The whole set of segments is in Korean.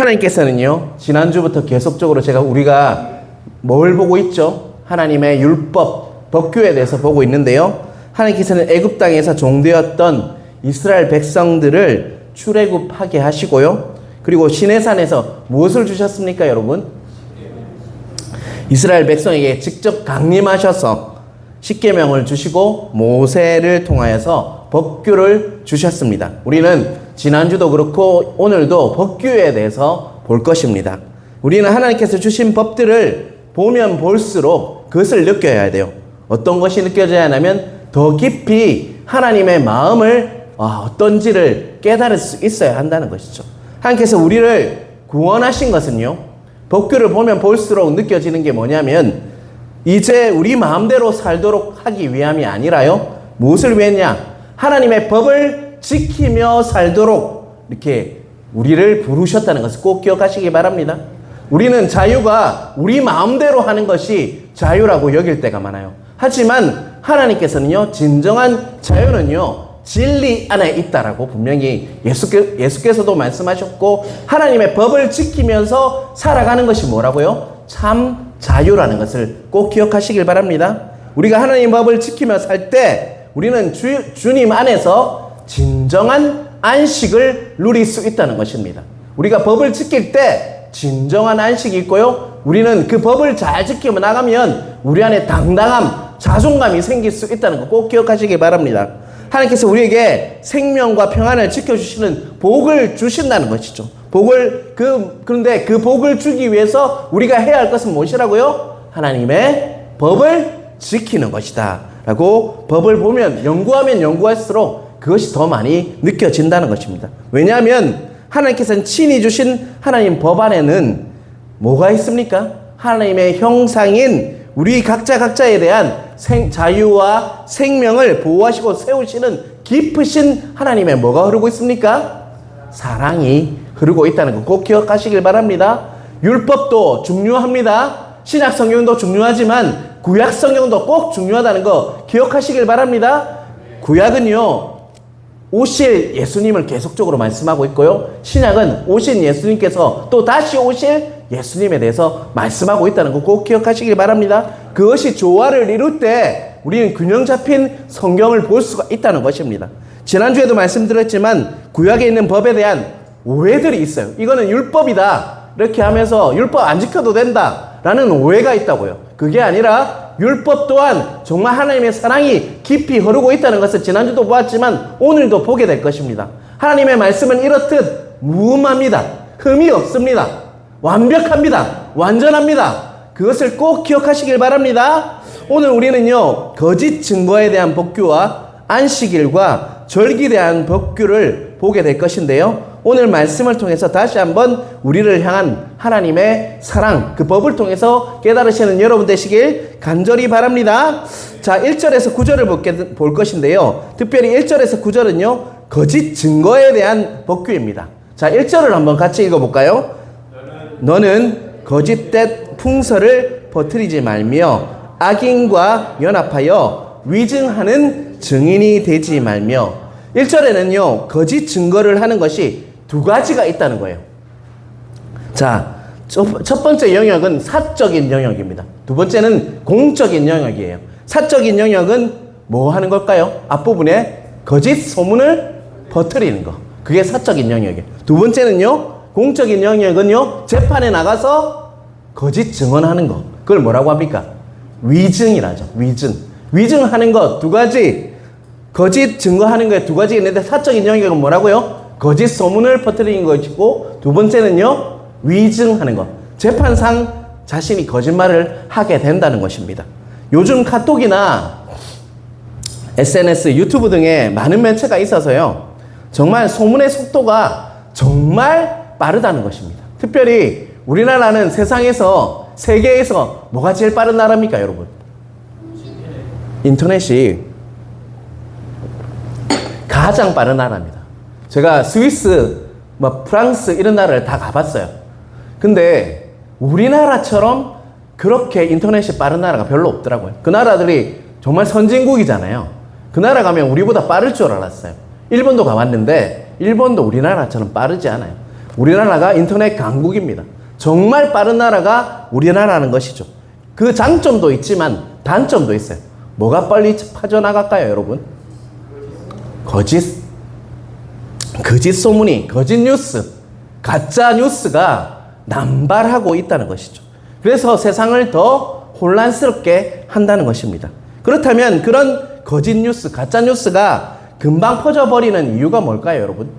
하나님께서는요, 지난주부터 계속적으로 우리가 뭘 보고 있죠? 하나님의 율법, 법규에 대해서 보고 있는데요. 하나님께서는 애굽 땅에서 종되었던 이스라엘 백성들을 출애굽하게 하시고요. 그리고 시내산에서 무엇을 주셨습니까, 여러분? 이스라엘 백성에게 직접 강림하셔서 십계명을 주시고 모세를 통하여서 법규를 주셨습니다. 우리는 지난주도 그렇고 오늘도 법규에 대해서 볼 것입니다. 우리는 하나님께서 주신 법들을 보면 볼수록 그것을 느껴야 돼요. 어떤 것이 느껴져야 하냐면 더 깊이 하나님의 마음을 어떤지를 깨달을 수 있어야 한다는 것이죠. 하나님께서 우리를 구원하신 것은요, 법규를 보면 볼수록 느껴지는 게 뭐냐면 이제 우리 마음대로 살도록 하기 위함이 아니라요, 무엇을 위했냐? 하나님의 법을 지키며 살도록 이렇게 우리를 부르셨다는 것을 꼭 기억하시기 바랍니다. 우리는 자유가 우리 마음대로 하는 것이 자유라고 여길 때가 많아요. 하지만 하나님께서는요, 진정한 자유는요, 진리 안에 있다라고 분명히 예수께서도 말씀하셨고, 하나님의 법을 지키면서 살아가는 것이 뭐라고요? 참 자유라는 것을 꼭 기억하시길 바랍니다. 우리가 하나님의 법을 지키며 살 때 우리는 주님 안에서 진정한 안식을 누릴 수 있다는 것입니다. 우리가 법을 지킬 때 진정한 안식이 있고요, 우리는 그 법을 잘 지키며 나가면 우리 안에 당당함, 자존감이 생길 수 있다는 거 꼭 기억하시기 바랍니다. 하나님께서 우리에게 생명과 평안을 지켜주시는 복을 주신다는 것이죠. 그런데 그 복을 주기 위해서 우리가 해야 할 것은 무엇이라고요? 하나님의 법을 지키는 것이다 라고 법을 보면 연구하면 연구할수록 그것이 더 많이 느껴진다는 것입니다. 왜냐하면 하나님께서는 친히 주신 하나님 법 안에는 뭐가 있습니까? 하나님의 형상인 우리 각자에 대한 자유와 생명을 보호하시고 세우시는 깊으신 하나님의 뭐가 흐르고 있습니까? 사랑이 흐르고 있다는 거 꼭 기억하시길 바랍니다. 율법도 중요합니다. 신약 성경도 중요하지만 구약 성경도 꼭 중요하다는 거 기억하시길 바랍니다. 구약은요, 오실 예수님을 계속적으로 말씀하고 있고요, 신약은 오신 예수님께서 또 다시 오실 예수님에 대해서 말씀하고 있다는 거 꼭 기억하시길 바랍니다. 그것이 조화를 이룰 때 우리는 균형 잡힌 성경을 볼 수가 있다는 것입니다. 지난주에도 말씀드렸지만 구약에 있는 법에 대한 오해들이 있어요. 이거는 율법이다 이렇게 하면서 율법 안 지켜도 된다 라는 오해가 있다고요. 그게 아니라 율법 또한 정말 하나님의 사랑이 깊이 흐르고 있다는 것을 지난주도 보았지만 오늘도 보게 될 것입니다. 하나님의 말씀은 이렇듯 무음합니다. 흠이 없습니다. 완벽합니다. 완전합니다. 그것을 꼭 기억하시길 바랍니다. 오늘 우리는요, 거짓 증거에 대한 법규와 안식일과 절기에 대한 법규를 보게 될 것인데요, 오늘 말씀을 통해서 다시 한번 우리를 향한 하나님의 사랑, 그 법을 통해서 깨달으시는 여러분 되시길 간절히 바랍니다. 자, 1절에서 9절을 볼 것인데요, 특별히 1절에서 9절은요 거짓 증거에 대한 법규입니다. 자, 1절을 한번 같이 읽어볼까요? 너는 거짓된 풍설을 퍼뜨리지 말며 악인과 연합하여 위증하는 증인이 되지 말며. 1절에는요 거짓 증거를 하는 것이 두 가지가 있다는 거예요. 자, 첫 번째 영역은 사적인 영역입니다. 두 번째는 공적인 영역이에요. 사적인 영역은 뭐 하는 걸까요? 앞부분에 거짓 소문을 퍼뜨리는 거, 그게 사적인 영역이에요. 두 번째는요, 공적인 영역은요, 재판에 나가서 거짓 증언하는 거, 그걸 뭐라고 합니까? 위증이라죠. 위증하는 것 두 가지, 거짓 증거하는 거에 두 가지가 있는데, 사적인 영역은 뭐라고요? 거짓 소문을 퍼뜨리는 것이고, 두 번째는요, 위증하는 것. 재판상 자신이 거짓말을 하게 된다는 것입니다. 요즘 카톡이나 SNS, 유튜브 등에 많은 매체가 있어서요, 정말 소문의 속도가 정말 빠르다는 것입니다. 특별히 우리나라는 세계에서 뭐가 제일 빠른 나라입니까, 여러분? 인터넷이 가장 빠른 나라입니다. 제가 스위스, 프랑스 이런 나라를 다 가봤어요. 근데 우리나라처럼 그렇게 인터넷이 빠른 나라가 별로 없더라고요. 그 나라들이 정말 선진국이잖아요. 그 나라 가면 우리보다 빠를 줄 알았어요. 일본도 가봤는데 일본도 우리나라처럼 빠르지 않아요. 우리나라가 인터넷 강국입니다. 정말 빠른 나라가 우리나라라는 것이죠. 그 장점도 있지만 단점도 있어요. 뭐가 빨리 퍼져나갈까요, 여러분? 거짓 소문이, 거짓 뉴스, 가짜 뉴스가 남발하고 있다는 것이죠. 그래서 세상을 더 혼란스럽게 한다는 것입니다. 그렇다면 그런 거짓 뉴스, 가짜 뉴스가 금방 퍼져버리는 이유가 뭘까요, 여러분?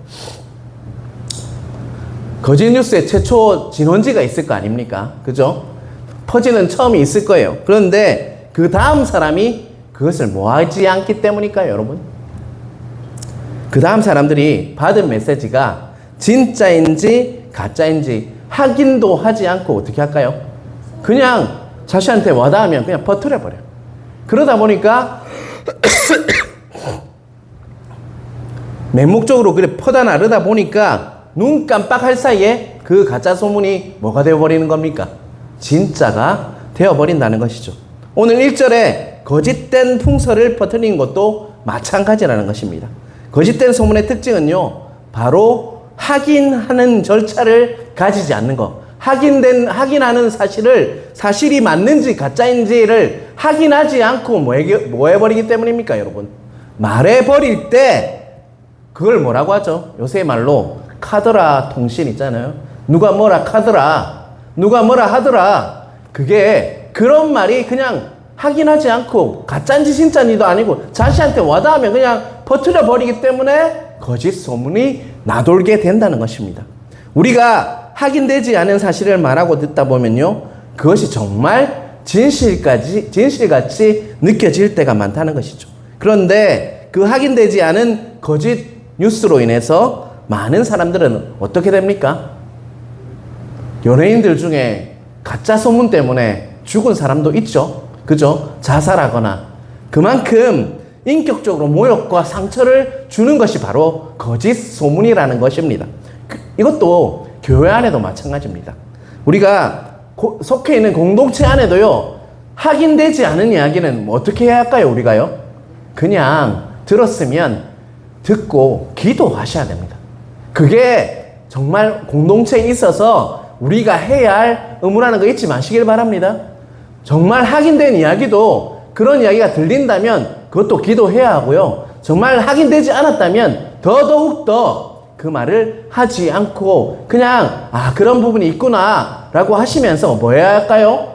거짓 뉴스에 최초 진원지가 있을 거 아닙니까? 그죠? 퍼지는 처음이 있을 거예요. 그런데 그 다음 사람이 그것을 모아지 않기 때문일까요, 여러분? 그 다음 사람들이 받은 메시지가 진짜인지 가짜인지 확인도 하지 않고 어떻게 할까요? 그냥 자신한테 와닿으면 그냥 퍼뜨려버려요. 그러다 보니까 맹목적으로 그래 퍼져나르다 보니까 눈 깜빡할 사이에 그 가짜 소문이 뭐가 되어버리는 겁니까? 진짜가 되어버린다는 것이죠. 오늘 1절에 거짓된 풍설을 퍼뜨리는 것도 마찬가지라는 것입니다. 거짓된 소문의 특징은요, 바로 확인하는 절차를 가지지 않는 것. 확인하는 사실이 맞는지 가짜인지를 확인하지 않고 뭐 해버리기 때문입니까, 여러분? 말해버릴 때 그걸 뭐라고 하죠? 요새 말로 카더라 통신 있잖아요. 누가 뭐라 카더라, 누가 뭐라 하더라. 그게 그런 말이 그냥 확인하지 않고 가짜인지 진짜인지도 아니고 자신한테 와닿으면 그냥 퍼뜨려 버리기 때문에 거짓 소문이 나돌게 된다는 것입니다. 우리가 확인되지 않은 사실을 말하고 듣다 보면요, 그것이 정말 진실같이 느껴질 때가 많다는 것이죠. 그런데 그 확인되지 않은 거짓 뉴스로 인해서 많은 사람들은 어떻게 됩니까? 연예인들 중에 가짜 소문 때문에 죽은 사람도 있죠. 그죠? 자살하거나. 그만큼 인격적으로 모욕과 상처를 주는 것이 바로 거짓 소문이라는 것입니다. 이것도 교회 안에도 마찬가지입니다. 우리가 속해 있는 공동체 안에도요, 확인되지 않은 이야기는 어떻게 해야 할까요, 우리가요? 그냥 들었으면 듣고 기도하셔야 됩니다. 그게 정말 공동체에 있어서 우리가 해야 할 의무라는 거 잊지 마시길 바랍니다. 정말 확인된 이야기도 그런 이야기가 들린다면 그것도 기도해야 하고요. 정말 확인되지 않았다면 더더욱더 그 말을 하지 않고 그냥 그런 부분이 있구나 라고 하시면서 뭐 해야 할까요?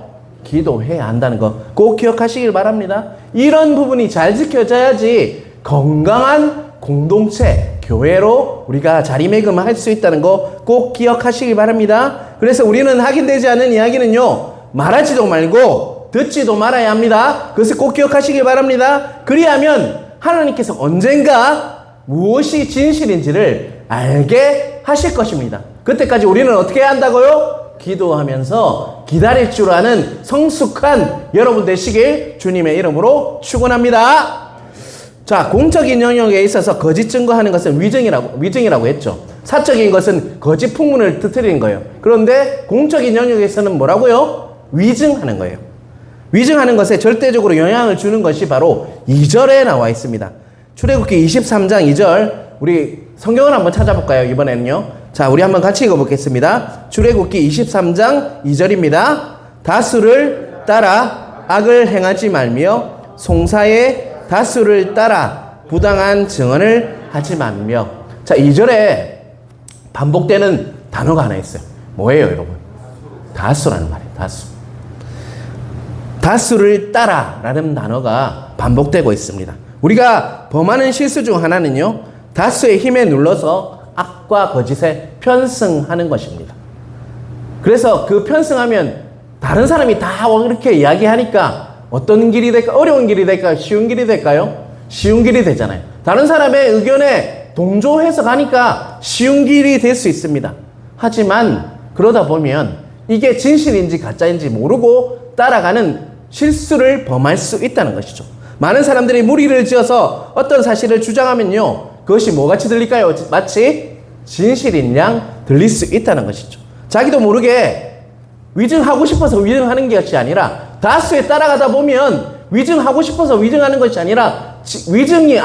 기도해야 한다는 거 꼭 기억하시길 바랍니다. 이런 부분이 잘 지켜져야지 건강한 공동체, 교회로 우리가 자리매김할 수 있다는 거 꼭 기억하시길 바랍니다. 그래서 우리는 확인되지 않은 이야기는요, 말하지도 말고 듣지도 말아야 합니다. 그것을 꼭 기억하시길 바랍니다. 그리하면 하나님께서 언젠가 무엇이 진실인지를 알게 하실 것입니다. 그때까지 우리는 어떻게 해야 한다고요? 기도하면서 기다릴 줄 아는 성숙한 여러분 되시길 주님의 이름으로 축원합니다. 자, 공적인 영역에 있어서 거짓 증거하는 것은 위증이라고 했죠. 사적인 것은 거짓 풍문을 터뜨리는 거예요. 그런데 공적인 영역에서는 뭐라고요? 위증하는 거예요. 위증하는 것에 절대적으로 영향을 주는 것이 바로 2절에 나와 있습니다. 출애굽기 23장 2절, 우리 성경을 한번 찾아볼까요, 이번에는요? 자, 우리 한번 같이 읽어보겠습니다. 출애굽기 23장 2절입니다. 다수를 따라 악을 행하지 말며 송사의 다수를 따라 부당한 증언을 하지 말며. 자, 2절에 반복되는 단어가 하나 있어요. 뭐예요, 여러분? 다수라는 말이에요. 다수를 따라 라는 단어가 반복되고 있습니다. 우리가 범하는 실수 중 하나는요, 다수의 힘에 눌러서 악과 거짓에 편승하는 것입니다. 그래서 그 편승하면 다른 사람이 다 이렇게 이야기하니까 어떤 길이 될까? 어려운 길이 될까요? 쉬운 길이 될까요? 쉬운 길이 되잖아요. 다른 사람의 의견에 동조해서 가니까 쉬운 길이 될 수 있습니다. 하지만 그러다 보면 이게 진실인지 가짜인지 모르고 따라가는 실수를 범할 수 있다는 것이죠. 많은 사람들이 무리를 지어서 어떤 사실을 주장하면요, 그것이 뭐같이 들릴까요? 마치 진실인 양 들릴 수 있다는 것이죠. 자기도 모르게 위증하고 싶어서 위증하는 것이 아니라, 다수에 따라가다 보면 위증하고 싶어서 위증하는 것이 아니라, 위증이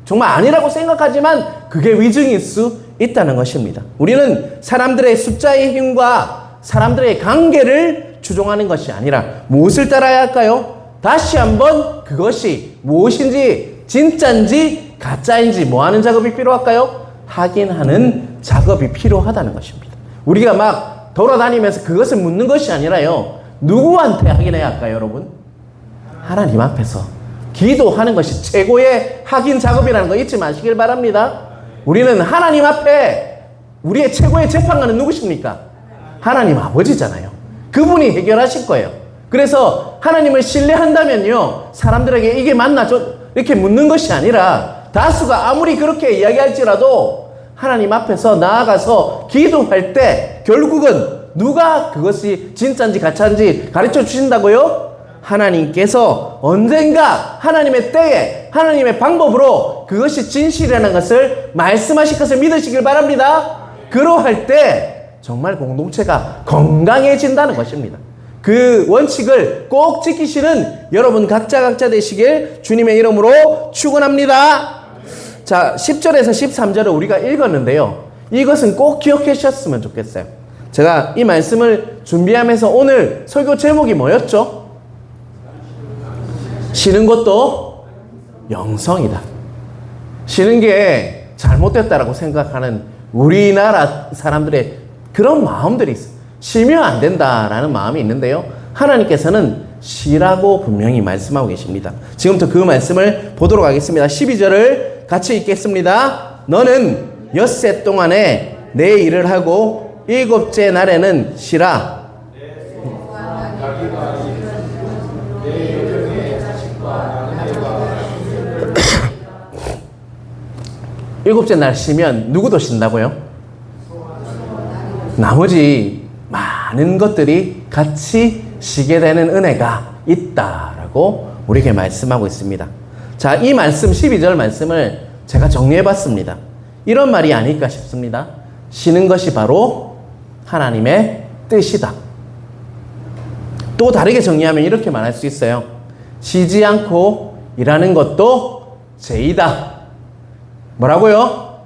정말 아니라고 생각하지만 그게 위증일 수 있다는 것입니다. 우리는 사람들의 숫자의 힘과 사람들의 관계를 추종하는 것이 아니라 무엇을 따라야 할까요? 다시 한번 그것이 무엇인지 진짜인지 가짜인지 뭐 하는 작업이 필요할까요? 확인하는 작업이 필요하다는 것입니다. 우리가 막 돌아다니면서 그것을 묻는 것이 아니라요. 누구한테 확인해야 할까요, 여러분? 하나님 앞에서 기도하는 것이 최고의 확인 작업이라는 거 잊지 마시길 바랍니다. 우리는 하나님 앞에 우리의 최고의 재판관은 누구십니까? 하나님 아버지잖아요. 그분이 해결하실 거예요. 그래서 하나님을 신뢰한다면요, 사람들에게 이게 맞나 이렇게 묻는 것이 아니라 다수가 아무리 그렇게 이야기할지라도 하나님 앞에서 나아가서 기도할 때 결국은 누가 그것이 진짜인지 가짜인지 가르쳐 주신다고요? 하나님께서 언젠가 하나님의 때에 하나님의 방법으로 그것이 진실이라는 것을 말씀하실 것을 믿으시길 바랍니다. 그러할 때 정말 공동체가 건강해진다는 것입니다. 그 원칙을 꼭 지키시는 여러분 각자 되시길 주님의 이름으로 축원합니다. 자, 10절에서 13절을 우리가 읽었는데요. 이것은 꼭 기억해 주셨으면 좋겠어요. 제가 이 말씀을 준비하면서 오늘 설교 제목이 뭐였죠? 쉬는 것도 영성이다. 쉬는 게 잘못됐다라고 생각하는 우리나라 사람들의 그런 마음들이 있어요. 쉬면 안 된다라는 마음이 있는데요. 하나님께서는 쉬라고 분명히 말씀하고 계십니다. 지금부터 그 말씀을 보도록 하겠습니다. 12절을 같이 읽겠습니다. 너는 엿새 동안에 내 일을 하고 일곱째 날에는 쉬라. 일곱째 날 쉬면 누구도 쉰다고요? 나머지 많은 것들이 같이 쉬게 되는 은혜가 있다라고 우리에게 말씀하고 있습니다. 자, 이 말씀 12절 말씀을 제가 정리해 봤습니다. 이런 말이 아닐까 싶습니다. 쉬는 것이 바로 하나님의 뜻이다. 또 다르게 정리하면 이렇게 말할 수 있어요. 쉬지 않고 일하는 것도 죄이다. 뭐라고요?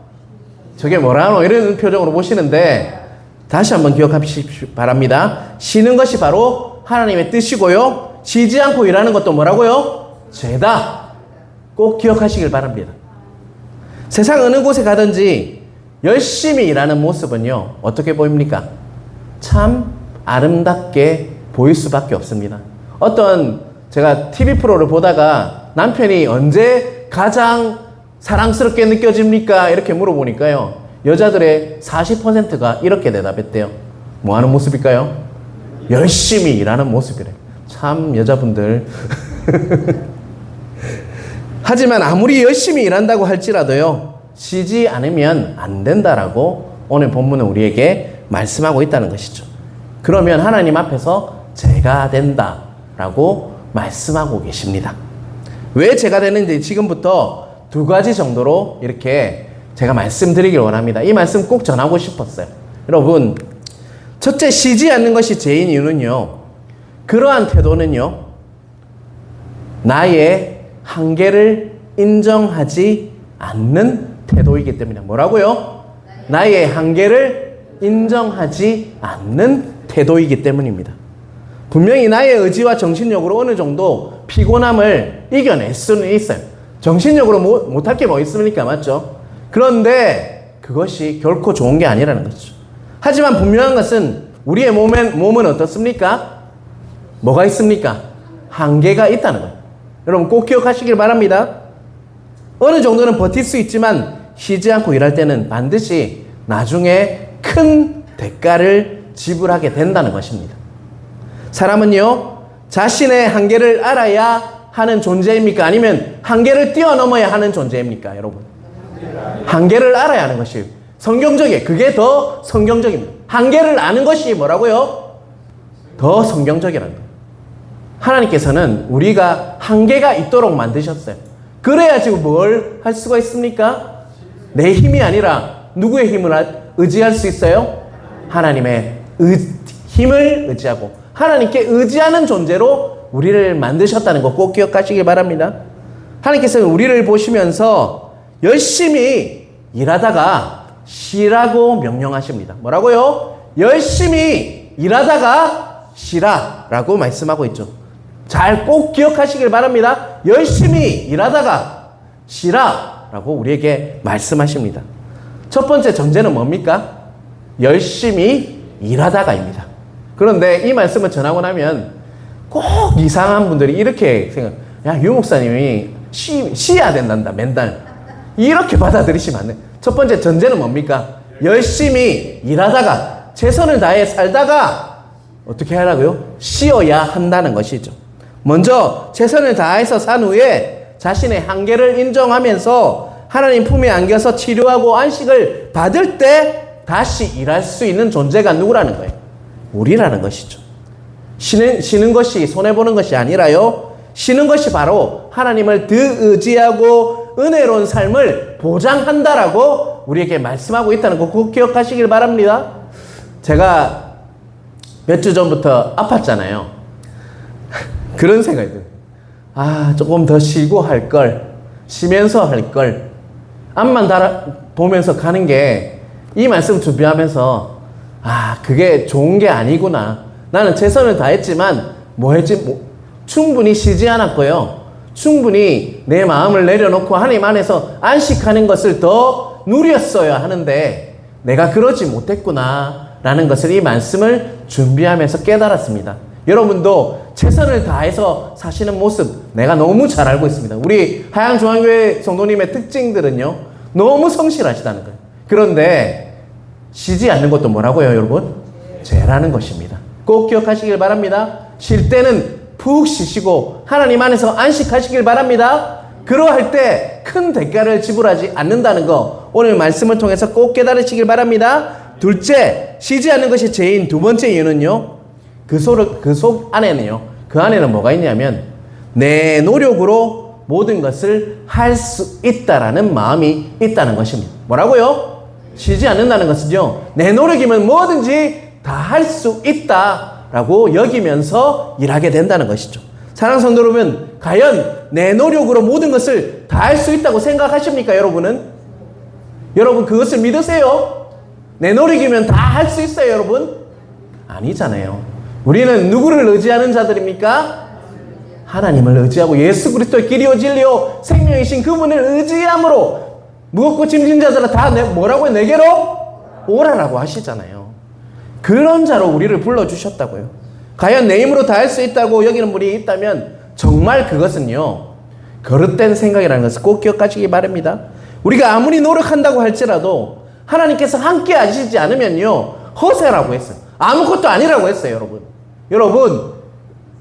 저게 뭐라노? 이런 표정으로 보시는데 다시 한번 기억하시기 바랍니다. 쉬는 것이 바로 하나님의 뜻이고요. 쉬지 않고 일하는 것도 뭐라고요? 죄다. 꼭 기억하시길 바랍니다. 세상 어느 곳에 가든지 열심히 일하는 모습은요, 어떻게 보입니까? 참 아름답게 보일 수밖에 없습니다. 어떤 제가 TV 프로를 보다가 남편이 언제 가장 사랑스럽게 느껴집니까? 이렇게 물어보니까요, 여자들의 40%가 이렇게 대답했대요. 뭐 하는 모습일까요? 열심히 일하는 모습이래요. 참 여자분들. 하지만 아무리 열심히 일한다고 할지라도요, 쉬지 않으면 안 된다라고 오늘 본문은 우리에게 말씀하고 있다는 것이죠. 그러면 하나님 앞에서 죄가 된다라고 말씀하고 계십니다. 왜 죄가 되는지 지금부터 두 가지 정도로 이렇게 제가 말씀드리길 원합니다. 이 말씀 꼭 전하고 싶었어요. 여러분, 첫째, 쉬지 않는 것이 죄인 이유는요, 그러한 태도는요, 나의 한계를 인정하지 않는 태도이기 때문에. 뭐라고요? 나의 한계를 인정하지 않는 태도이기 때문입니다. 분명히 나의 의지와 정신력으로 어느 정도 피곤함을 이겨낼 수는 있어요. 정신력으로 못할 게 뭐 있습니까? 맞죠? 그런데 그것이 결코 좋은 게 아니라는 거죠. 하지만 분명한 것은 우리의 몸은 어떻습니까? 뭐가 있습니까? 한계가 있다는 거예요. 여러분 꼭 기억하시길 바랍니다. 어느 정도는 버틸 수 있지만 쉬지 않고 일할 때는 반드시 나중에 큰 대가를 지불하게 된다는 것입니다. 사람은요, 자신의 한계를 알아야 하는 존재입니까? 아니면 한계를 뛰어넘어야 하는 존재입니까? 여러분, 한계를 알아야 하는 것이 성경적이에요. 그게 더 성경적입니다. 한계를 아는 것이 뭐라고요? 더 성경적이라는 거예요. 하나님께서는 우리가 한계가 있도록 만드셨어요. 그래야지 뭘 할 수가 있습니까? 내 힘이 아니라 누구의 힘을 의지할 수 있어요? 하나님의 힘을 의지하고 하나님께 의지하는 존재로 우리를 만드셨다는 거 꼭 기억하시길 바랍니다. 하나님께서는 우리를 보시면서 열심히 일하다가 쉬라고 명령하십니다. 뭐라고요? 열심히 일하다가 쉬라라고 말씀하고 있죠. 잘 꼭 기억하시길 바랍니다. 열심히 일하다가 쉬라라고 우리에게 말씀하십니다. 첫 번째 전제는 뭡니까? 열심히 일하다가입니다. 그런데 이 말씀을 전하고 나면 꼭 이상한 분들이 이렇게 생각, 야, 유 목사님이 쉬어야 된단다, 맨날. 이렇게 받아들이시면 안 돼요. 첫 번째 전제는 뭡니까? 열심히 일하다가, 최선을 다해 살다가, 어떻게 하라고요? 쉬어야 한다는 것이죠. 먼저, 최선을 다해서 산 후에 자신의 한계를 인정하면서 하나님 품에 안겨서 치료하고 안식을 받을 때 다시 일할 수 있는 존재가 누구라는 거예요? 우리라는 것이죠. 쉬는 것이 손해보는 것이 아니라요. 쉬는 것이 바로 하나님을 더 의지하고 은혜로운 삶을 보장한다라고 우리에게 말씀하고 있다는 거 꼭 기억하시길 바랍니다. 제가 몇 주 전부터 아팠잖아요. 그런 생각이 들어요. 아, 조금 더 쉬고 할 걸, 쉬면서 할 걸. 앞만 보면서 가는 게 이 말씀 준비하면서 아, 그게 좋은 게 아니구나. 나는 최선을 다했지만 충분히 쉬지 않았고요. 충분히 내 마음을 내려놓고 하나님 안에서 안식하는 것을 더 누렸어야 하는데 내가 그러지 못했구나 라는 것을 이 말씀을 준비하면서 깨달았습니다. 여러분도 최선을 다해서 사시는 모습 내가 너무 잘 알고 있습니다. 우리 하양중앙교회 성도님의 특징들은요, 너무 성실하시다는 거예요. 그런데 쉬지 않는 것도 뭐라고요, 여러분? 죄라는 것입니다. 꼭 기억하시길 바랍니다. 쉴 때는 푹 쉬시고 하나님 안에서 안식하시길 바랍니다. 그러할 때 큰 대가를 지불하지 않는다는 거 오늘 말씀을 통해서 꼭 깨달으시길 바랍니다. 둘째, 쉬지 않는 것이 죄인 두 번째 이유는요, 그 속 안에는요, 그 안에는 뭐가 있냐면 내 노력으로 모든 것을 할 수 있다라는 마음이 있다는 것입니다. 뭐라고요? 쉬지 않는다는 것은요, 내 노력이면 뭐든지 다 할 수 있다라고 여기면서 일하게 된다는 것이죠. 사랑하는 성도 여러분, 과연 내 노력으로 모든 것을 다 할 수 있다고 생각하십니까, 여러분은? 여러분 그것을 믿으세요? 내 노력이면 다 할 수 있어요, 여러분? 아니잖아요. 우리는 누구를 의지하는 자들입니까? 하나님을 의지하고 예수 그리스도의 길이요 진리요 생명이신 그분을 의지함으로 무겁고 짐진 자들아 다 뭐라고요? 내게로 오라라고 하시잖아요. 그런 자로 우리를 불러주셨다고요. 과연 내 힘으로 다 할 수 있다고 여기는 분이 있다면 정말 그것은요, 거릇된 생각이라는 것을 꼭 기억하시기 바랍니다. 우리가 아무리 노력한다고 할지라도 하나님께서 함께 하시지 않으면요, 허세라고 했어요. 아무것도 아니라고 했어요, 여러분. 여러분,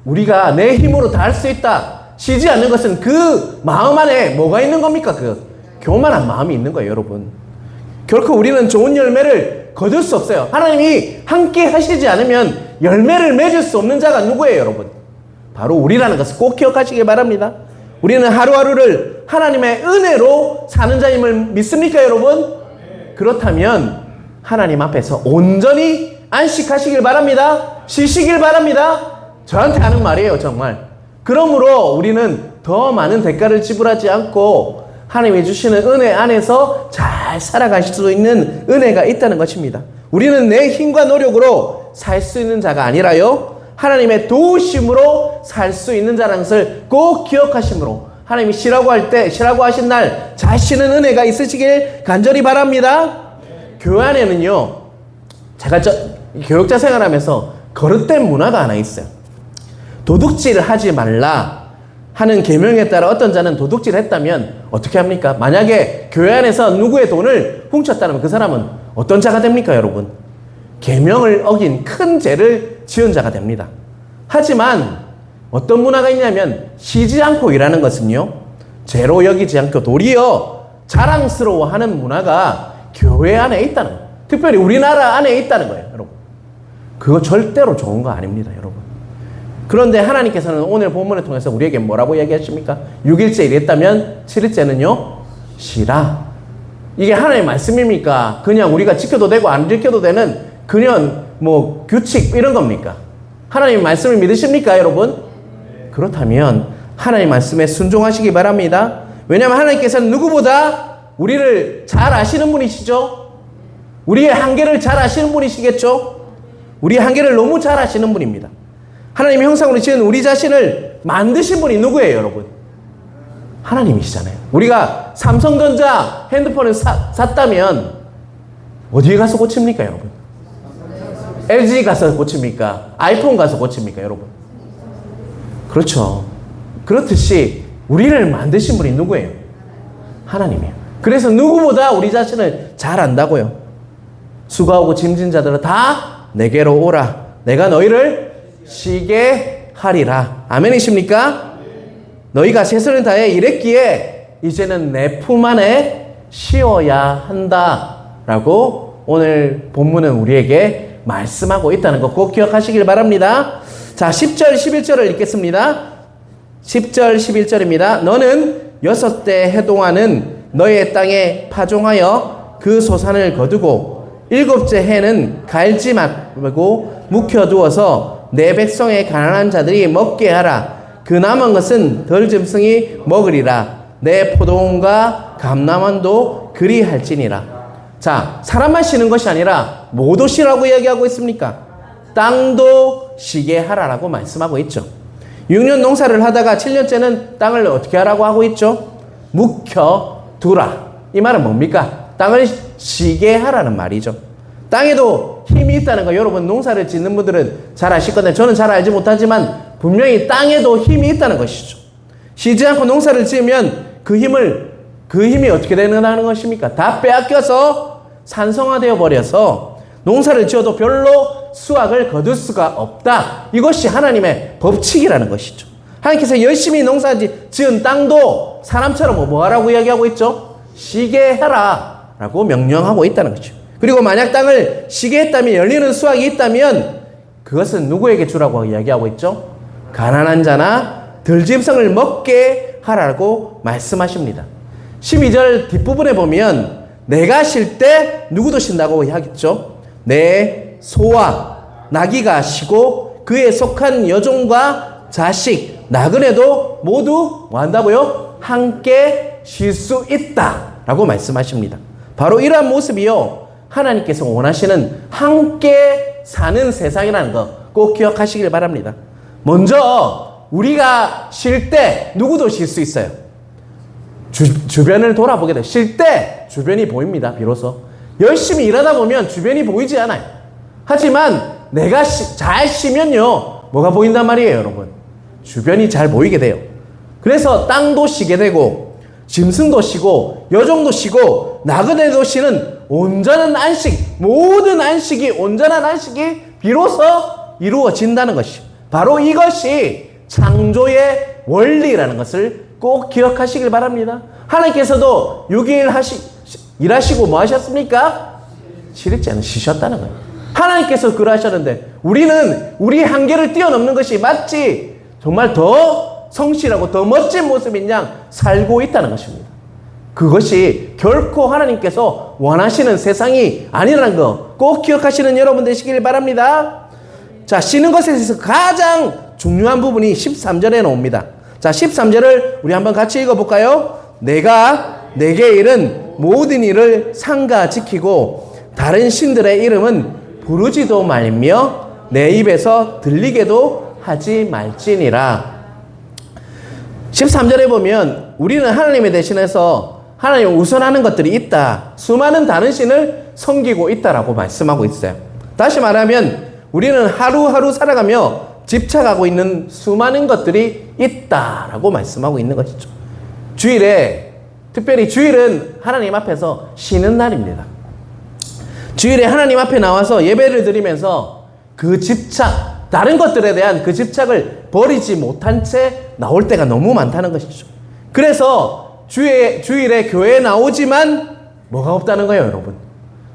우리가 내 힘으로 다 할 수 있다, 쉬지 않는 것은 그 마음 안에 뭐가 있는 겁니까? 그 교만한 마음이 있는 거예요, 여러분. 결코 우리는 좋은 열매를 거둘 수 없어요. 하나님이 함께 하시지 않으면 열매를 맺을 수 없는 자가 누구예요, 여러분? 바로 우리라는 것을 꼭 기억하시기 바랍니다. 우리는 하루하루를 하나님의 은혜로 사는 자임을 믿습니까, 여러분? 그렇다면 하나님 앞에서 온전히 안식하시길 바랍니다. 쉬시길 바랍니다. 저한테 하는 말이에요, 정말. 그러므로 우리는 더 많은 대가를 지불하지 않고 하나님이 주시는 은혜 안에서 잘 살아가실 수 있는 은혜가 있다는 것입니다. 우리는 내 힘과 노력으로 살 수 있는 자가 아니라요, 하나님의 도우심으로 살 수 있는 자라는 것을 꼭 기억하심으로 하나님이 쉬라고 할 때, 쉬라고 하신 날 잘 쉬는 은혜가 있으시길 간절히 바랍니다. 교회 안에는요, 제가 교육자 생활하면서 거릇된 문화가 하나 있어요. 도둑질을 하지 말라 하는 계명에 따라 어떤 자는 도둑질을 했다면 어떻게 합니까? 만약에 교회 안에서 누구의 돈을 훔쳤다면 그 사람은 어떤 자가 됩니까, 여러분? 계명을 어긴 큰 죄를 지은 자가 됩니다. 하지만 어떤 문화가 있냐면 쉬지 않고 일하는 것은요, 죄로 여기지 않고 도리어 자랑스러워하는 문화가 교회 안에 있다는 거예요. 특별히 우리나라 안에 있다는 거예요, 여러분. 그거 절대로 좋은 거 아닙니다, 여러분. 그런데 하나님께서는 오늘 본문을 통해서 우리에게 뭐라고 얘기하십니까? 6일째 일했다면 7일째는요, 쉬라. 이게 하나님의 말씀입니까? 그냥 우리가 지켜도 되고 안 지켜도 되는 그냥 뭐 규칙 이런 겁니까? 하나님의 말씀을 믿으십니까, 여러분? 그렇다면 하나님의 말씀에 순종하시기 바랍니다. 왜냐하면 하나님께서는 누구보다 우리를 잘 아시는 분이시죠? 우리의 한계를 잘 아시는 분이시겠죠? 우리의 한계를 너무 잘 아시는 분입니다. 하나님의 형상으로 지은 우리 자신을 만드신 분이 누구예요, 여러분? 하나님이시잖아요. 우리가 삼성전자 핸드폰을 샀다면 어디에 가서 고칩니까, 여러분? LG 가서 고칩니까? 아이폰 가서 고칩니까, 여러분? 그렇죠. 그렇듯이 우리를 만드신 분이 누구예요? 하나님이에요. 그래서 누구보다 우리 자신을 잘 안다고요. 수고하고 짐진 자들아 다 내게로 오라. 내가 너희를 쉬게 하리라. 아멘이십니까? 너희가 최선을 다해 일했기에 이제는 내 품 안에 쉬어야 한다. 라고 오늘 본문은 우리에게 말씀하고 있다는 거 꼭 기억하시길 바랍니다. 자, 10절, 11절을 읽겠습니다. 10절, 11절입니다. 너는 6대 해 동안은 너의 땅에 파종하여 그 소산을 거두고 7째 해는 갈지 말고 묵혀두어서 내 백성의 가난한 자들이 먹게 하라. 그 남은 것은 덜 짐승이 먹으리라. 내 포도원과 감람원도 그리할지니라. 자, 사람만 쉬는 것이 아니라 모두 쉬라고 이야기하고 있습니까? 땅도 쉬게 하라라고 말씀하고 있죠. 6년 농사를 하다가 7년째는 땅을 어떻게 하라고 하고 있죠? 묵혀두라. 이 말은 뭡니까? 땅을 쉬게 하라는 말이죠. 땅에도 힘이 있다는 거 여러분 농사를 짓는 분들은 잘 아실 건데 저는 잘 알지 못하지만 분명히 땅에도 힘이 있다는 것이죠. 쉬지 않고 농사를 지으면 그 힘이 어떻게 되는 것입니까? 다 빼앗겨서 산성화되어 버려서 농사를 지어도 별로 수확을 거둘 수가 없다. 이것이 하나님의 법칙이라는 것이죠. 하나님께서 열심히 농사 지은 땅도 사람처럼 뭐 하라고 이야기하고 있죠? 쉬게 해라 라고 명령하고 있다는 거죠. 그리고 만약 땅을 쉬게 했다면 열리는 수확이 있다면 그것은 누구에게 주라고 이야기하고 있죠? 가난한 자나 들짐승을 먹게 하라고 말씀하십니다. 12절 뒷부분에 보면 내가 쉴 때 누구도 쉰다고 하겠죠. 내 소와 나귀가 쉬고 그에 속한 여종과 자식 나그네도 모두 뭐 한다고요? 함께 쉴 수 있다 라고 말씀하십니다. 바로 이러한 모습이요 하나님께서 원하시는 함께 사는 세상이라는 거 꼭 기억하시길 바랍니다. 먼저 우리가 쉴 때 누구도 쉴 수 있어요. 주변을 돌아보게 돼요. 쉴 때 주변이 보입니다. 비로소 열심히 일하다 보면 주변이 보이지 않아요. 하지만 내가 잘 쉬면요 뭐가 보인단 말이에요, 여러분? 주변이 잘 보이게 돼요. 그래서 땅도 쉬게 되고 짐승도 쉬고 여종도 쉬고 나그네도 쉬는 온전한 안식, 모든 안식이 온전한 안식이 비로소 이루어진다는 것이 바로 이것이 창조의 원리라는 것을 꼭 기억하시길 바랍니다. 하나님께서도 6일 일하시고 뭐 하셨습니까? 7일째는 쉬셨다는 거예요. 하나님께서 그러하셨는데 우리는 우리 한계를 뛰어넘는 것이 마치 정말 더 성실하고 더 멋진 모습인 양 살고 있다는 것입니다. 그것이 결코 하나님께서 원하시는 세상이 아니라는 거 꼭 기억하시는 여러분 되시길 바랍니다. 자, 쉬는 것에 있어서 가장 중요한 부분이 13절에 나옵니다. 자, 13절을 우리 한번 같이 읽어볼까요? 내가 내게 이른 모든 일을 삼가 지키고 다른 신들의 이름은 부르지도 말며 내 입에서 들리게도 하지 말지니라. 13절에 보면 우리는 하나님에 대신해서 하나님을 우선하는 것들이 있다. 수많은 다른 신을 섬기고 있다라고 말씀하고 있어요. 다시 말하면 우리는 하루하루 살아가며 집착하고 있는 수많은 것들이 있다라고 말씀하고 있는 것이죠. 주일에, 특별히 주일은 하나님 앞에서 쉬는 날입니다. 주일에 하나님 앞에 나와서 예배를 드리면서 그 집착, 다른 것들에 대한 그 집착을 버리지 못한 채 나올 때가 너무 많다는 것이죠. 그래서 주일에 교회에 나오지만 뭐가 없다는 거예요, 여러분?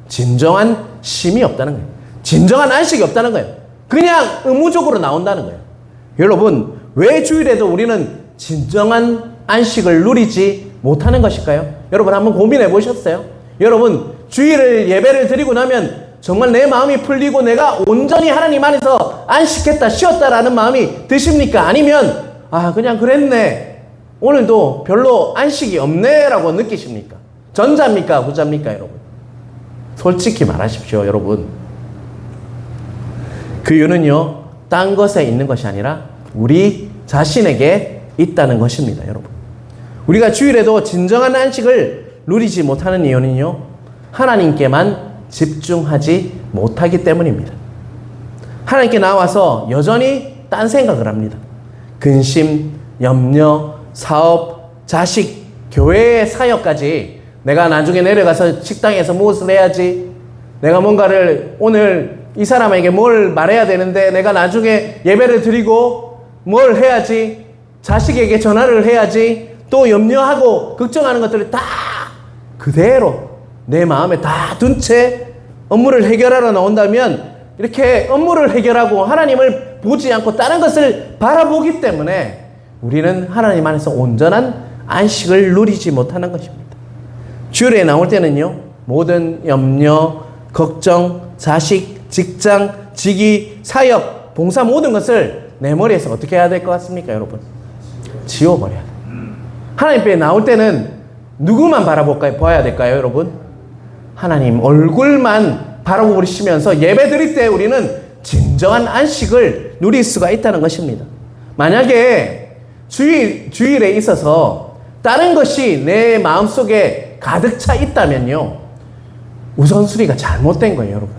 진정한 쉼이 없다는 거예요. 진정한 안식이 없다는 거예요. 그냥 의무적으로 나온다는 거예요. 여러분, 왜 주일에도 우리는 진정한 안식을 누리지 못하는 것일까요? 여러분 한번 고민해 보셨어요? 여러분, 주일을 예배를 드리고 나면 정말 내 마음이 풀리고 내가 온전히 하나님 안에서 안식했다, 쉬었다라는 마음이 드십니까? 아니면 그냥 그랬네, 오늘도 별로 안식이 없네 라고 느끼십니까? 전자입니까? 후자입니까, 여러분? 솔직히 말하십시오, 여러분. 그 이유는요, 딴 것에 있는 것이 아니라 우리 자신에게 있다는 것입니다, 여러분. 우리가 주일에도 진정한 안식을 누리지 못하는 이유는요, 하나님께만 집중하지 못하기 때문입니다. 하나님께 나와서 여전히 딴 생각을 합니다. 근심, 염려, 사업, 자식, 교회의 사역까지 내가 나중에 내려가서 식당에서 무엇을 해야지, 내가 뭔가를 오늘 이 사람에게 뭘 말해야 되는데 내가 나중에 예배를 드리고 뭘 해야지, 자식에게 전화를 해야지, 또 염려하고 걱정하는 것들을 다 그대로 내 마음에 다 둔 채 업무를 해결하러 나온다면, 이렇게 업무를 해결하고 하나님을 보지 않고 다른 것을 바라보기 때문에 우리는 하나님 안에서 온전한 안식을 누리지 못하는 것입니다. 주일에 나올 때는요, 모든 염려, 걱정, 자식, 직장, 직위, 사역, 봉사 모든 것을 내 머리에서 어떻게 해야 될 것 같습니까, 여러분? 지워버려야 돼요. 하나님 앞에 나올 때는 누구만 봐야 될까요, 여러분? 하나님 얼굴만 바라보시면서 예배 드릴 때 우리는 진정한 안식을 누릴 수가 있다는 것입니다. 만약에 주일에 있어서 다른 것이 내 마음속에 가득 차 있다면요, 우선순위가 잘못된 거예요, 여러분.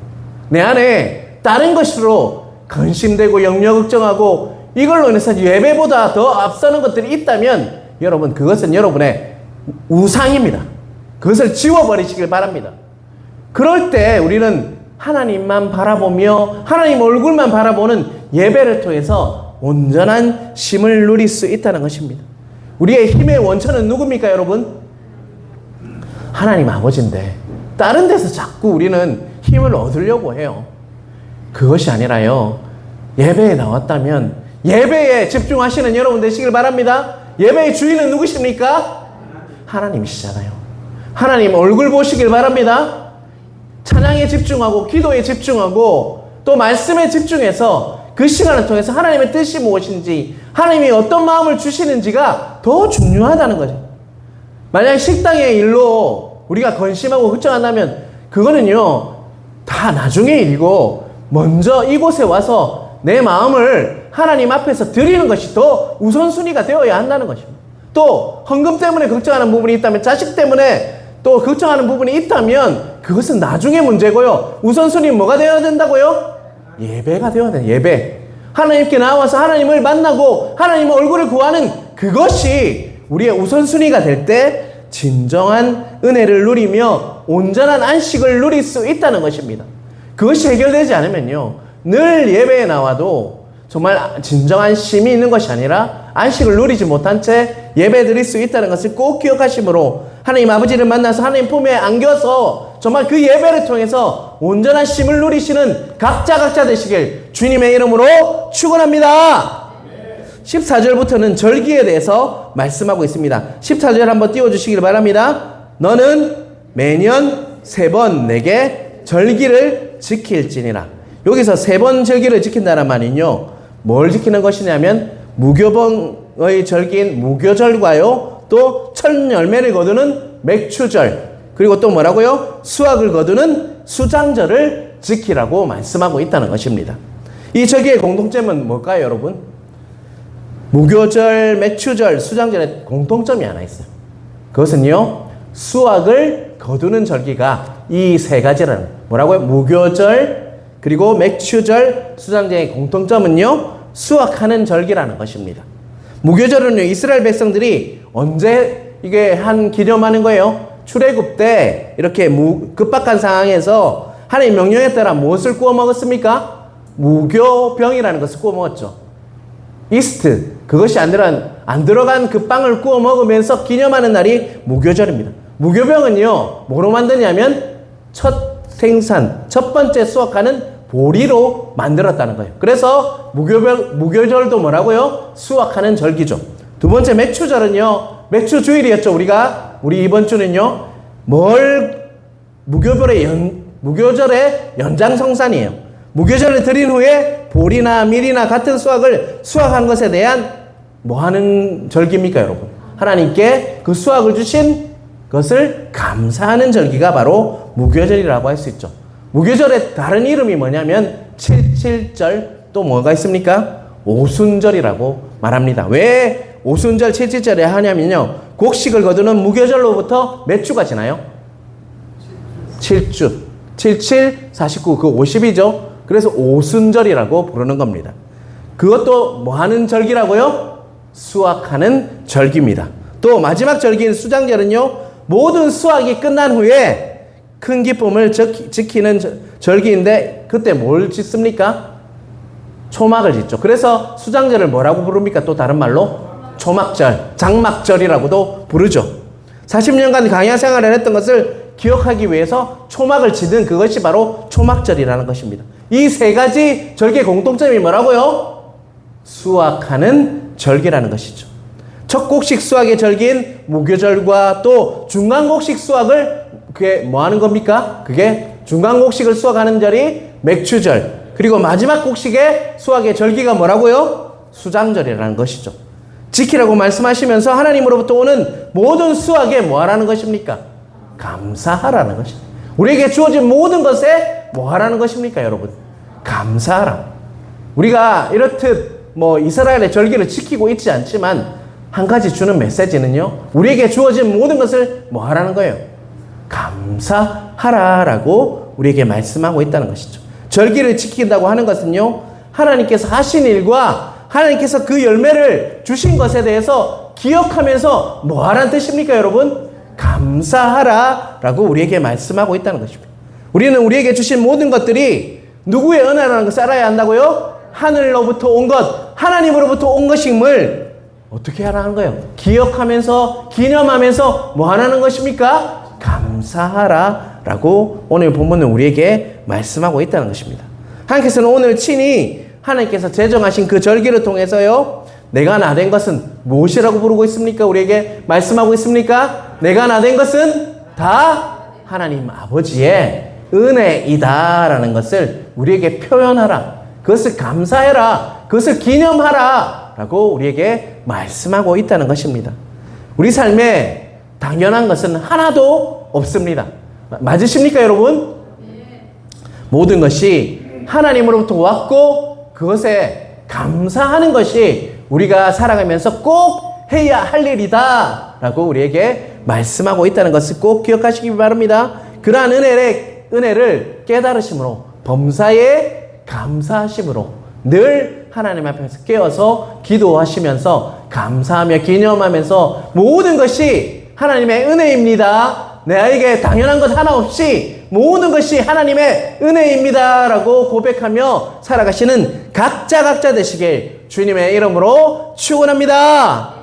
내 안에 다른 것으로 근심되고 염려 걱정하고 이걸로 인해서 예배보다 더 앞서는 것들이 있다면 여러분, 그것은 여러분의 우상입니다. 그것을 지워버리시길 바랍니다. 그럴 때 우리는 하나님만 바라보며 하나님 얼굴만 바라보는 예배를 통해서 온전한 쉼을 누릴 수 있다는 것입니다. 우리의 힘의 원천은 누굽니까, 여러분? 하나님 아버지인데 다른 데서 자꾸 우리는 힘을 얻으려고 해요. 그것이 아니라요, 예배에 나왔다면 예배에 집중하시는 여러분 되시길 바랍니다. 예배의 주인은 누구십니까? 하나님이시잖아요. 하나님 얼굴 보시길 바랍니다. 찬양에 집중하고 기도에 집중하고 또 말씀에 집중해서 그 시간을 통해서 하나님의 뜻이 무엇인지, 하나님이 어떤 마음을 주시는지가 더 중요하다는 거죠. 만약 식당의 일로 우리가 건심하고 걱정한다면 그거는요, 다 나중의 일이고 먼저 이곳에 와서 내 마음을 하나님 앞에서 드리는 것이 더 우선순위가 되어야 한다는 것입니다. 또 헌금 때문에 걱정하는 부분이 있다면, 자식 때문에 또 걱정하는 부분이 있다면 그것은 나중의 문제고요. 우선순위는 뭐가 되어야 된다고요? 예배가 되어야 돼요. 예배. 하나님께 나와서 하나님을 만나고 하나님의 얼굴을 구하는 그것이 우리의 우선순위가 될 때 진정한 은혜를 누리며 온전한 안식을 누릴 수 있다는 것입니다. 그것이 해결되지 않으면요, 늘 예배에 나와도 정말 진정한 쉼이 있는 것이 아니라 안식을 누리지 못한 채 예배 드릴 수 있다는 것을 꼭 기억하심으로 하나님 아버지를 만나서 하나님 품에 안겨서 정말 그 예배를 통해서 온전한 쉼을 누리시는 각자 되시길 주님의 이름으로 축원합니다. 14절부터는 절기에 대해서 말씀하고 있습니다. 14절 한번 띄워주시길 바랍니다. 너는 매년 3번 내게 절기를 지킬지니라. 여기서 3번 절기를 지킨다는 말은요, 뭘 지키는 것이냐면 무교병의 절기인 무교절과요, 또 첫 열매를 거두는 맥추절, 그리고 또 뭐라고요? 수확을 거두는 수장절을 지키라고 말씀하고 있다는 것입니다. 이 절기의 공통점은 뭘까요, 여러분? 무교절, 맥추절, 수장절에 공통점이 하나 있어요. 그것은요, 수확을 거두는 절기가 이 3가지라는, 뭐라고요? 무교절, 그리고 맥추절, 수장절의 공통점은요, 수확하는 절기라는 것입니다. 무교절은요, 이스라엘 백성들이 언제 이게 한 기념하는 거예요? 출애굽 때 이렇게 급박한 상황에서 하나님 명령에 따라 무엇을 구워 먹었습니까? 무교병이라는 것을 구워 먹었죠. 이스트, 그것이 안 들어간 그 빵을 구워 먹으면서 기념하는 날이 무교절입니다. 무교병은요, 뭐로 만드냐면 첫 생산, 첫 번째 수확하는 보리로 만들었다는 거예요. 그래서 무교절도 뭐라고요? 수확하는 절기죠. 두 번째 맥추절은요, 맥추 주일이었죠. 우리 이번 주는요, 무교절의 연장성산이에요. 무교절을 드린 후에 보리나 밀이나 같은 수확을 수확한 것에 대한 뭐 하는 절기입니까, 여러분? 하나님께 그 수확을 주신 것을 감사하는 절기가 바로 무교절이라고 할 수 있죠. 무교절의 다른 이름이 뭐냐면 77절, 또 뭐가 있습니까? 오순절이라고 말합니다. 왜 오순절 77절에 하냐면요, 곡식을 거두는 무교절로부터 몇 주가 지나요? 7주. 77, 49, 그 50이죠. 그래서 오순절이라고 부르는 겁니다. 그것도 뭐 하는 절기라고요? 수확하는 절기입니다. 또 마지막 절기인 수장절은요, 모든 수확이 끝난 후에 큰 기쁨을 지키는 절기인데, 그때 뭘 짓습니까? 초막을 짓죠. 그래서 수장절을 뭐라고 부릅니까? 또 다른 말로 초막절, 장막절이라고도 부르죠. 40년간 강야 생활을 했던 것을 기억하기 위해서 초막을 짓는 그것이 바로 초막절이라는 것입니다. 이 세 가지 절기의 공통점이 뭐라고요? 수확하는 절기라는 것이죠. 첫 곡식 수확의 절기인 무교절과 또 중간 곡식 수확을, 그게 뭐 하는 겁니까? 그게 중간 곡식을 수확하는 절이 맥추절, 그리고 마지막 곡식의 수확의 절기가 뭐라고요? 수장절이라는 것이죠. 지키라고 말씀하시면서 하나님으로부터 오는 모든 수확에 뭐 하라는 것입니까? 감사하라는 것입니다. 우리에게 주어진 모든 것에 뭐 하라는 것입니까, 여러분? 감사하라. 우리가 이렇듯 뭐 이스라엘의 절기를 지키고 있지 않지만 한 가지 주는 메시지는요, 우리에게 주어진 모든 것을 뭐 하라는 거예요? 감사하라라고 우리에게 말씀하고 있다는 것이죠. 절기를 지킨다고 하는 것은요, 하나님께서 하신 일과 하나님께서 그 열매를 주신 것에 대해서 기억하면서 뭐 하라는 뜻입니까, 여러분? 감사하라라고 우리에게 말씀하고 있다는 것입니다. 우리는 우리에게 주신 모든 것들이 누구의 은혜라는 것을 알아야 한다고요? 하늘로부터 온 것, 하나님으로부터 온 것임을 어떻게 하라는 거예요? 기억하면서, 기념하면서 뭐 하라는 것입니까? 감사하라라고 오늘 본문은 우리에게 말씀하고 있다는 것입니다. 하나님께서는 오늘 친히 하나님께서 제정하신 그 절기를 통해서요, 내가 나된 것은 무엇이라고 부르고 있습니까? 우리에게 말씀하고 있습니까? 내가 나된 것은 다 하나님 아버지의 은혜이다라는 것을 우리에게 표현하라. 그것을 감사해라. 그것을 기념하라. 라고 우리에게 말씀하고 있다는 것입니다. 우리 삶에 당연한 것은 하나도 없습니다. 맞으십니까, 여러분? 모든 것이 하나님으로부터 왔고 그것에 감사하는 것이 우리가 살아가면서 꼭 해야 할 일이다 라고 우리에게 말씀하고 있다는 것을 꼭 기억하시기 바랍니다. 그러한 은혜를 깨달으심으로, 범사에 감사하심으로 늘 하나님 앞에서 깨어서 기도하시면서 감사하며 기념하면서 모든 것이 하나님의 은혜입니다, 나에게 당연한 것 하나 없이 모든 것이 하나님의 은혜입니다 라고 고백하며 살아가시는 각자 되시길 주님의 이름으로 축원합니다.